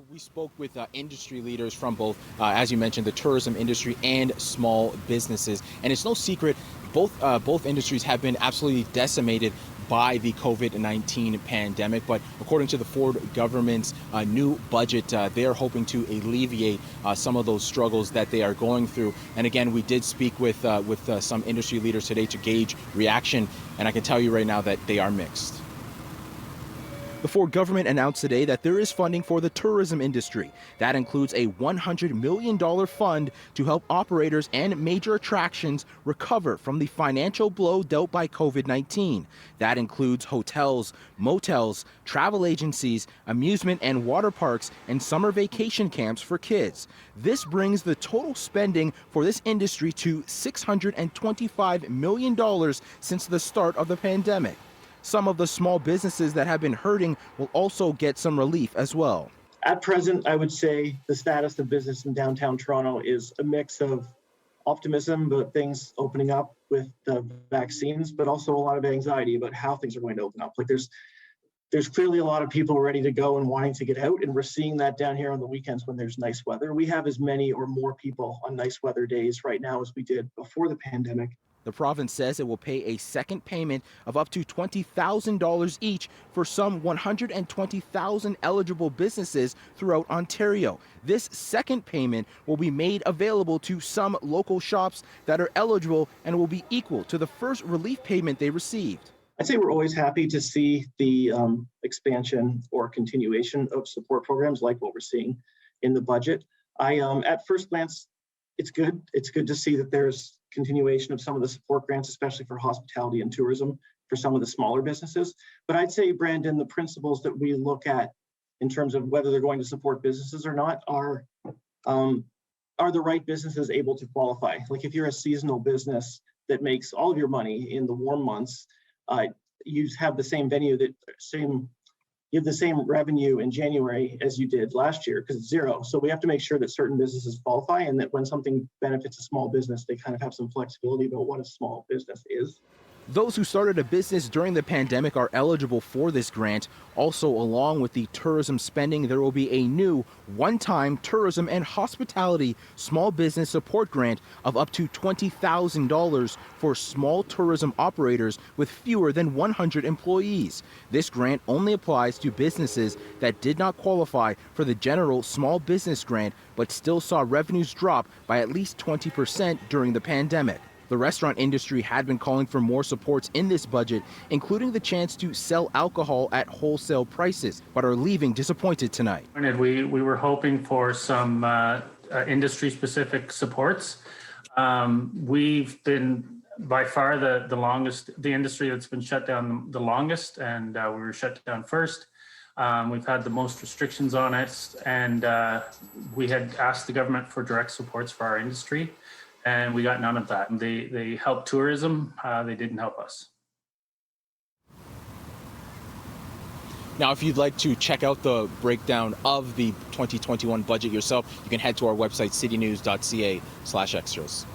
We spoke with industry leaders from both, as you mentioned, the tourism industry and small businesses. And it's no secret, both industries have been absolutely decimated by the COVID-19 pandemic. But according to the Ford government's new budget, they are hoping to alleviate some of those struggles that they are going through. And again, we did speak with some industry leaders today to gauge reaction. And I can tell you right now that they are mixed. The Ford government announced today that there is funding for the tourism industry. That includes a $100 million fund to help operators and major attractions recover from the financial blow dealt by COVID-19. That includes hotels, motels, travel agencies, amusement and water parks, and summer vacation camps for kids. This brings the total spending for this industry to $625 million since the start of the pandemic. Some of the small businesses that have been hurting will also get some relief as well. At present, I would say the status of business in downtown Toronto is a mix of optimism about things opening up with the vaccines, but also a lot of anxiety about how things are going to open up. Like there's clearly a lot of people ready to go and wanting to get out, and we're seeing that down here on the weekends when there's nice weather. We have as many or more people on nice weather days right now as we did before the pandemic. The province says it will pay a second payment of up to $20,000 each for some 120,000 eligible businesses throughout Ontario. This second payment will be made available to some local shops that are eligible and will be equal to the first relief payment they received. I'd say we're always happy to see the expansion or continuation of support programs like what we're seeing in the budget. At first glance, it's good. It's good to see that there's continuation of some of the support grants, especially for hospitality and tourism for some of the smaller businesses. But I'd say, Brandon, the principles that we look at in terms of whether they're going to support businesses or not are the right businesses able to qualify? Like if you're a seasonal business that makes all of your money in the warm months, you have the same you have the same revenue in January as you did last year because it's zero. So we have to make sure that certain businesses qualify and that when something benefits a small business, they kind of have some flexibility about what a small business is. Those who started a business during the pandemic are eligible for this grant. Also, along with the tourism spending, there will be a new one-time tourism and hospitality small business support grant of up to $20,000 for small tourism operators with fewer than 100 employees. This grant only applies to businesses that did not qualify for the general small business grant but still saw revenues drop by at least 20% during the pandemic. The restaurant industry had been calling for more supports in this budget, including the chance to sell alcohol at wholesale prices, but are leaving disappointed tonight. We were hoping for some industry-specific supports. We've been by far the industry that's been shut down the longest, and we were shut down first. We've had the most restrictions on it, and we had asked the government for direct supports for our industry. And we got none of that. They helped tourism, they didn't help us. Now, if you'd like to check out the breakdown of the 2021 budget yourself, you can head to our website, citynews.ca/extras.